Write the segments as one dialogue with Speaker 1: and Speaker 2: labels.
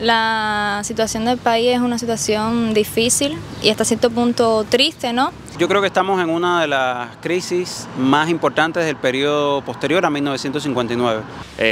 Speaker 1: La situación del país es una situación difícil y hasta cierto punto triste, ¿no?
Speaker 2: Yo creo que estamos en una de las crisis más importantes del periodo posterior a 1959.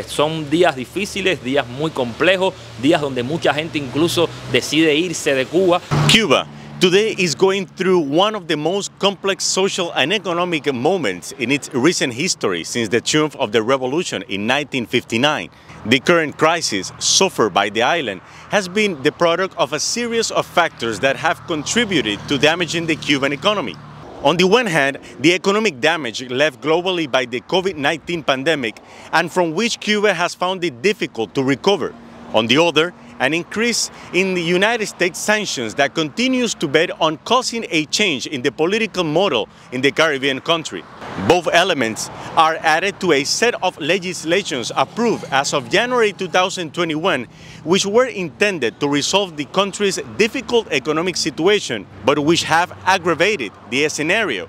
Speaker 3: Son días difíciles, días muy complejos, días donde mucha gente incluso decide irse de Cuba.
Speaker 4: Cuba today is going through one of the most complex social and economic moments in its recent history since the triumph of the revolution in 1959. The current crisis suffered by the island has been the product of a series of factors that have contributed to damaging the Cuban economy. On the one hand, the economic damage left globally by the COVID-19 pandemic and from which Cuba has found it difficult to recover. On the other, an increase in the United States sanctions that continues to bet on causing a change in the political model in the Caribbean country. Both elements are added to a set of legislations approved as of January 2021, which were intended to resolve the country's difficult economic situation, but which have aggravated the scenario,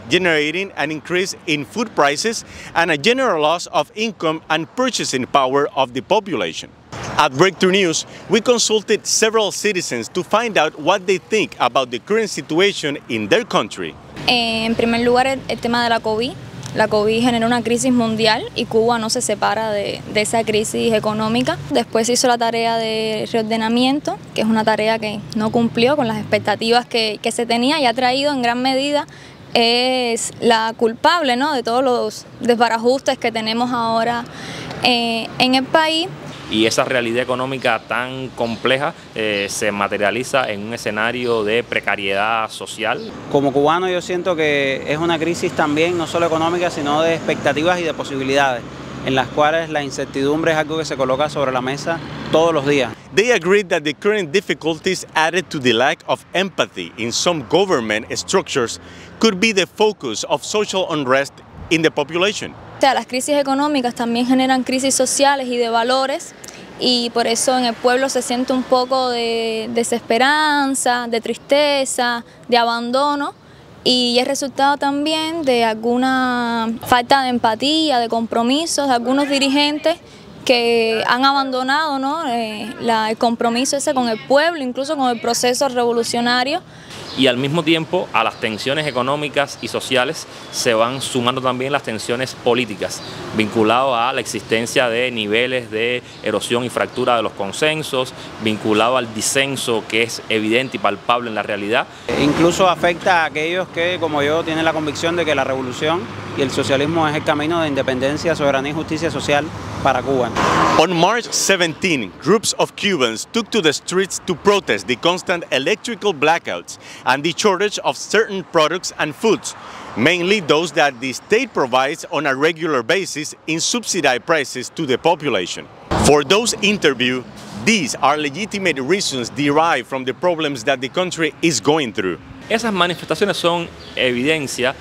Speaker 4: generating an increase in food prices and a general loss of income and purchasing power of the population. At Breakthrough News, we consulted several citizens to find out what they think about the current situation in their country.
Speaker 1: En primer lugar, el tema de la COVID. La COVID generó una crisis mundial y Cuba no se separa de esa crisis económica. Después se hizo la tarea de reordenamiento, que es una tarea que no cumplió con las expectativas que se tenía y ha traído en gran medida es la culpable, ¿no?, de todos los desbarajustes que tenemos ahora en el país.
Speaker 3: Y esa realidad económica tan compleja se materializa en un escenario de precariedad social.
Speaker 2: Como cubano yo siento que es una crisis también, no solo económica, sino de expectativas y de posibilidades, en las cuales la incertidumbre es algo que se coloca sobre la mesa todos los días.
Speaker 4: They agreed that the current difficulties added to the lack of empathy in some government structures could be the focus of social unrest in the population.
Speaker 1: O sea, las crisis económicas también generan crisis sociales y de valores y por eso en el pueblo se siente un poco de desesperanza, de tristeza, de abandono y es resultado también de alguna falta de empatía, de compromisos de algunos dirigentes que han abandonado, ¿no?, el compromiso ese con el pueblo, incluso con el proceso revolucionario.
Speaker 3: Y al mismo tiempo a las tensiones económicas y sociales se van sumando también las tensiones políticas, vinculado a la existencia de niveles de erosión y fractura de los consensos, vinculado al disenso que es evidente y palpable en la realidad.
Speaker 2: Incluso afecta a aquellos que, como yo, tienen la convicción de que la revolución y el socialismo es el camino de independencia, soberanía y justicia social para Cuba.
Speaker 4: On March 17, groups of Cubans took to the streets to protest the constant electrical blackouts and the shortage of certain products and foods, mainly those that the state provides on a regular basis in subsidized prices to the population. For those interviewed, these are legitimate reasons derived from the problems that the country is going through.
Speaker 3: Esas manifestaciones son evidencia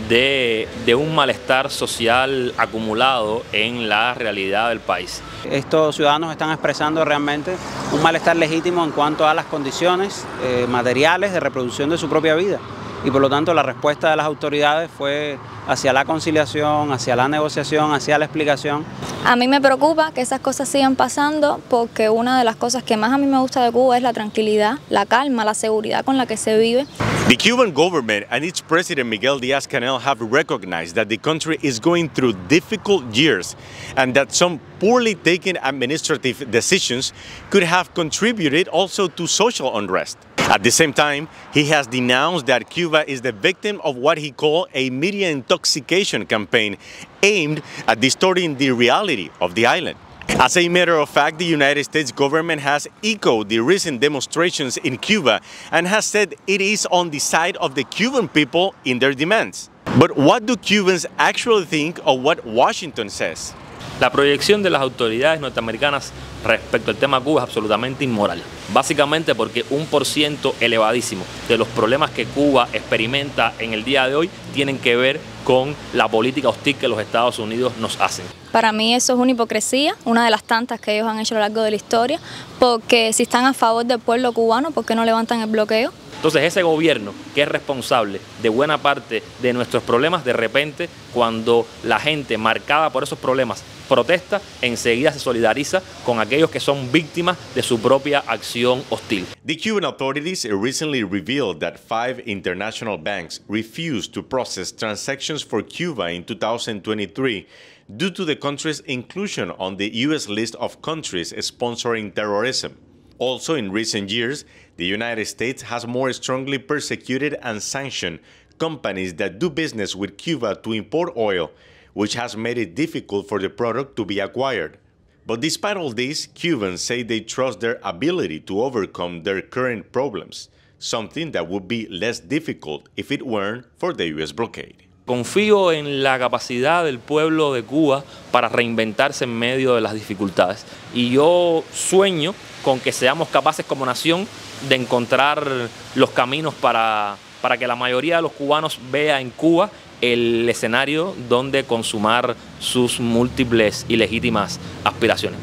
Speaker 3: de un malestar social acumulado en la realidad del país.
Speaker 2: Estos ciudadanos están expresando realmente un malestar legítimo en cuanto a las condiciones materiales de reproducción de su propia vida y por lo tanto la respuesta de las autoridades fue hacia la conciliación, hacia la negociación, hacia la explicación.
Speaker 1: A mí me preocupa que esas cosas sigan pasando porque una de las cosas que más a mí me gusta de Cuba es la tranquilidad, la calma, la seguridad con la que se vive.
Speaker 4: The Cuban government and its president Miguel Díaz-Canel have recognized that the country is going through difficult years and that some poorly taken administrative decisions could have contributed also to social unrest. At the same time, he has denounced that Cuba is the victim of what he called a media intoxication campaign aimed at distorting the reality of the island. As a matter of fact, the United States government has echoed the recent demonstrations in Cuba and has said it is on the side of the Cuban people in their demands. But what do Cubans actually think of what Washington says?
Speaker 3: La proyección de las autoridades norteamericanas respecto al tema Cuba es absolutamente inmoral, básicamente porque un % elevadísimo de los problemas que Cuba experimenta en el día de hoy tienen que ver con la política hostil que los Estados Unidos nos hacen.
Speaker 1: Para mí eso es una hipocresía, una de las tantas que ellos han hecho a lo largo de la historia, porque si están a favor del pueblo cubano, ¿por qué no levantan el bloqueo?
Speaker 3: Entonces ese gobierno que es responsable de buena parte de nuestros problemas, de repente cuando la gente marcada por esos problemas protesta, enseguida se solidariza con aquellos que son víctimas de su propia acción hostil.
Speaker 4: The Cuban authorities recently revealed that 5 international banks refused to process transactions for Cuba in 2023 due to the country's inclusion on the U.S. list of countries sponsoring terrorism. Also, in recent years, the United States has more strongly persecuted and sanctioned companies that do business with Cuba to import oil, which has made it difficult for the product to be acquired. But despite all this, Cubans say they trust their ability to overcome their current problems, something that would be less difficult if it weren't for the U.S. blockade.
Speaker 3: Confío en la capacidad del pueblo de Cuba para reinventarse en medio de las dificultades. Y yo sueño con que seamos capaces como nación de encontrar los caminos para que la mayoría de los cubanos vea en Cuba el escenario donde consumar sus múltiples y legítimas aspiraciones.